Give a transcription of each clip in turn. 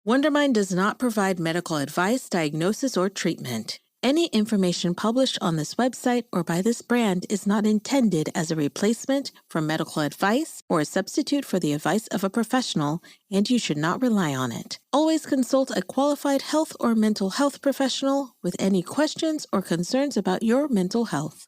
Wondermind does not provide medical advice, diagnosis, or treatment. Any information published on this website or by this brand is not intended as a replacement for medical advice or a substitute for the advice of a professional, and you should not rely on it. Always consult a qualified health or mental health professional with any questions or concerns about your mental health.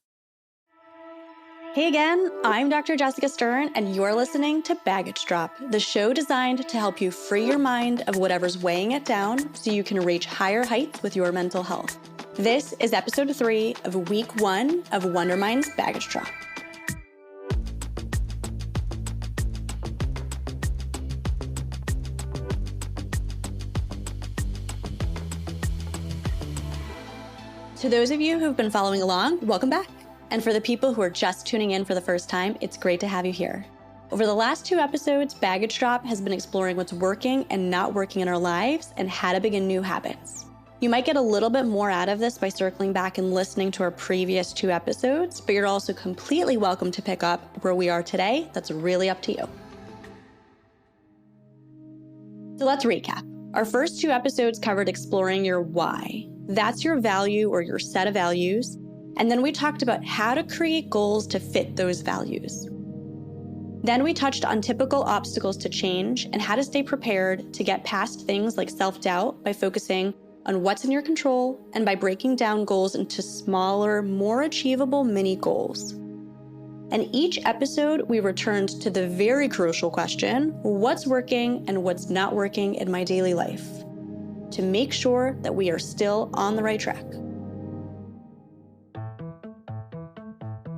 Hey again, I'm Dr. Jessica Stern, and you're listening to Baggage Drop, the show designed to help you free your mind of whatever's weighing it down so you can reach higher heights with your mental health. This is episode 3 of week 1 of Wondermind's Baggage Drop. To those of you who've been following along, welcome back. And for the people who are just tuning in for the first time, it's great to have you here. Over the last 2 episodes, Baggage Drop has been exploring what's working and not working in our lives and how to begin new habits. You might get a little bit more out of this by circling back and listening to our previous 2 episodes, but you're also completely welcome to pick up where we are today. That's really up to you. So let's recap. Our first 2 episodes covered exploring your why. That's your value or your set of values. And then we talked about how to create goals to fit those values. Then we touched on typical obstacles to change and how to stay prepared to get past things like self-doubt by focusing on what's in your control and by breaking down goals into smaller, more achievable mini goals. And each episode, we returned to the very crucial question, what's working and what's not working in my daily life, to make sure that we are still on the right track.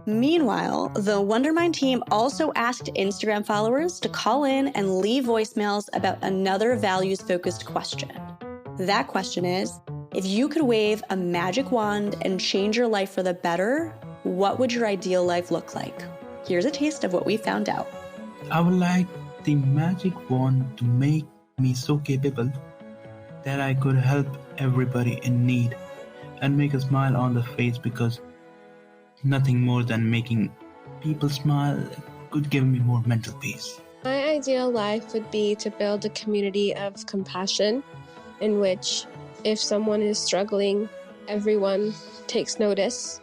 Meanwhile, the Wondermind team also asked Instagram followers to call in and leave voicemails about another values-focused question. That question is, if you could wave a magic wand and change your life for the better, what would your ideal life look like? Here's a taste of what we found out. I would like the magic wand to make me so capable that I could help everybody in need and make a smile on the face, because nothing more than making people smile could give me more mental peace. My ideal life would be to build a community of compassion in which if someone is struggling, everyone takes notice.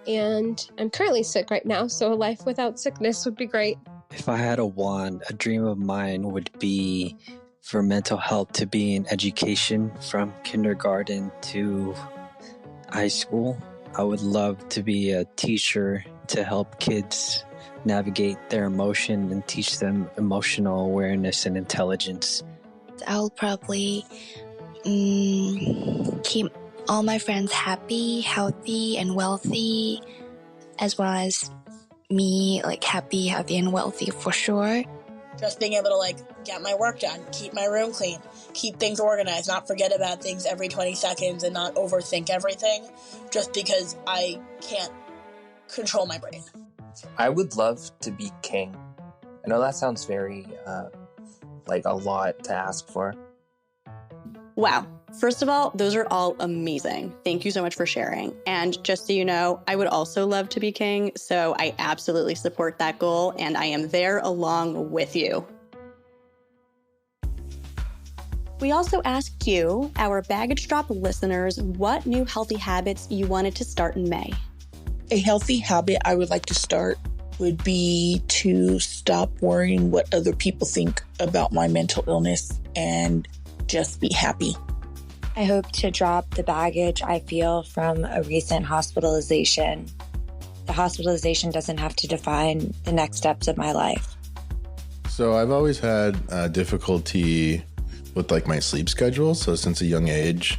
And I'm currently sick right now, so a life without sickness would be great. If I had a wand, a dream of mine would be for mental health to be in education from kindergarten to high school. I would love to be a teacher to help kids navigate their emotion and teach them emotional awareness and intelligence. I'll probably keep all my friends happy, healthy, and wealthy, as well as me, happy, healthy, and wealthy for sure. Just being able to get my work done, keep my room clean, keep things organized, not forget about things every 20 seconds and not overthink everything just because I can't control my brain. I would love to be king. I know that sounds very, a lot to ask for. Wow. First of all, those are all amazing. Thank you so much for sharing. And just so you know, I would also love to be king, so I absolutely support that goal, and I am there along with you. We also asked you, our Baggage Drop listeners, what new healthy habits you wanted to start in May. A healthy habit I would like to start would be to stop worrying what other people think about my mental illness and just be happy. I hope to drop the baggage I feel from a recent hospitalization. The hospitalization doesn't have to define the next steps of my life. So I've always had difficulty with my sleep schedule. So since a young age,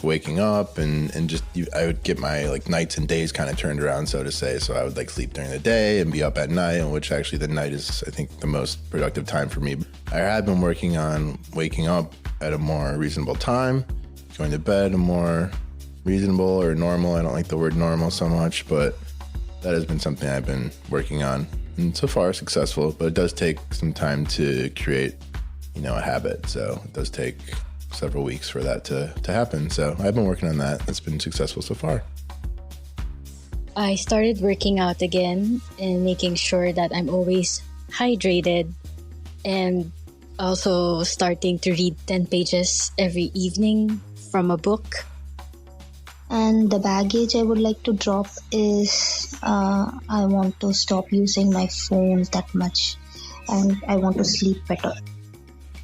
waking up and just I would get my nights and days kind of turned around, so to say. So I would sleep during the day and be up at night, and which actually the night is, I think, the most productive time for me. I had been working on waking up at a more reasonable time, going to bed a more reasonable or normal. I don't like the word normal so much, but that has been something I've been working on, and so far successful, but it does take some time to create, a habit. So it does take several weeks for that to happen. So I've been working on that. It's been successful so far. I started working out again and making sure that I'm always hydrated and Also, starting to read 10 pages every evening from a book. And the baggage I would like to drop is I want to stop using my phone that much, and I want to sleep better.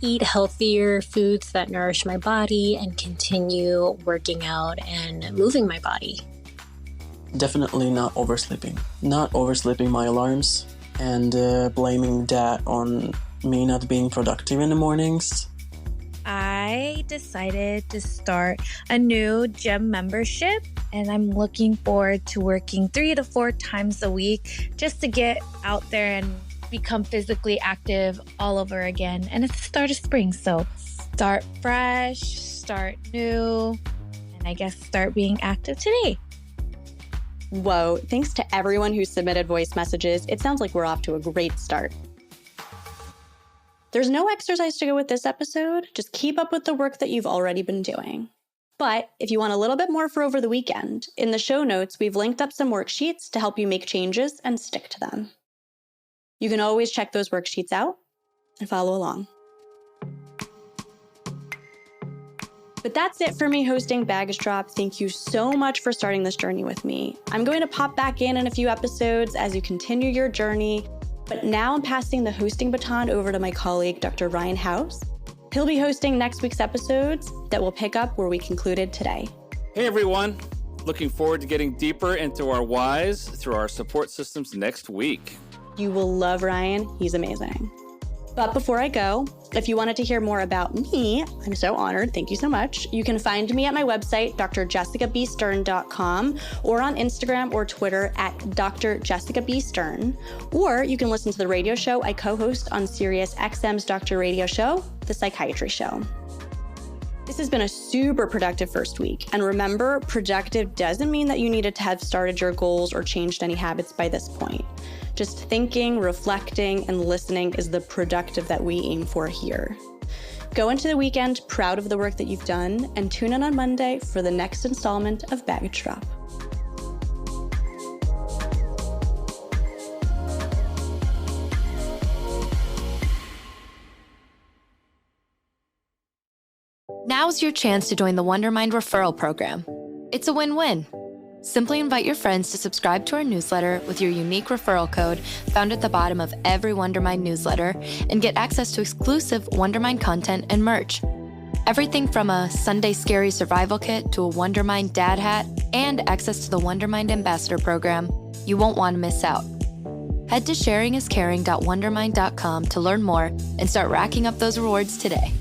Eat healthier foods that nourish my body and continue working out and moving my body. Definitely not oversleeping. Not oversleeping my alarms and blaming that on me not being productive in the mornings. I decided to start a new gym membership, and I'm looking forward to working 3 to 4 times a week just to get out there and become physically active all over again. And it's the start of spring, so start fresh, start new, and I guess start being active today. Whoa, thanks to everyone who submitted voice messages. It sounds like we're off to a great start. There's no exercise to go with this episode. Just keep up with the work that you've already been doing. But if you want a little bit more for over the weekend, in the show notes, we've linked up some worksheets to help you make changes and stick to them. You can always check those worksheets out and follow along. But that's it for me hosting Baggage Drop. Thank you so much for starting this journey with me. I'm going to pop back in a few episodes as you continue your journey. But now I'm passing the hosting baton over to my colleague, Dr. Ryan House. He'll be hosting next week's episodes that will pick up where we concluded today. Hey, everyone. Looking forward to getting deeper into our whys through our support systems next week. You will love Ryan. He's amazing. But before I go, if you wanted to hear more about me, I'm so honored. Thank you so much. You can find me at my website, drjessicabstern.com, or on Instagram or Twitter at Dr. Jessica B. Stern. Or you can listen to the radio show I co-host on Sirius XM's Doctor Radio Show, The Psychiatry Show. This has been a super productive first week. And remember, productive doesn't mean that you needed to have started your goals or changed any habits by this point. Just thinking, reflecting, and listening is the productive that we aim for here. Go into the weekend proud of the work that you've done, and tune in on Monday for the next installment of Baggage Drop. Now's your chance to join the Wondermind referral program. It's a win-win. Simply invite your friends to subscribe to our newsletter with your unique referral code found at the bottom of every Wondermind newsletter and get access to exclusive Wondermind content and merch. Everything from a Sunday Scary Survival Kit to a Wondermind Dad Hat and access to the Wondermind Ambassador Program. You won't want to miss out. Head to sharingiscaring.wondermind.com to learn more and start racking up those rewards today.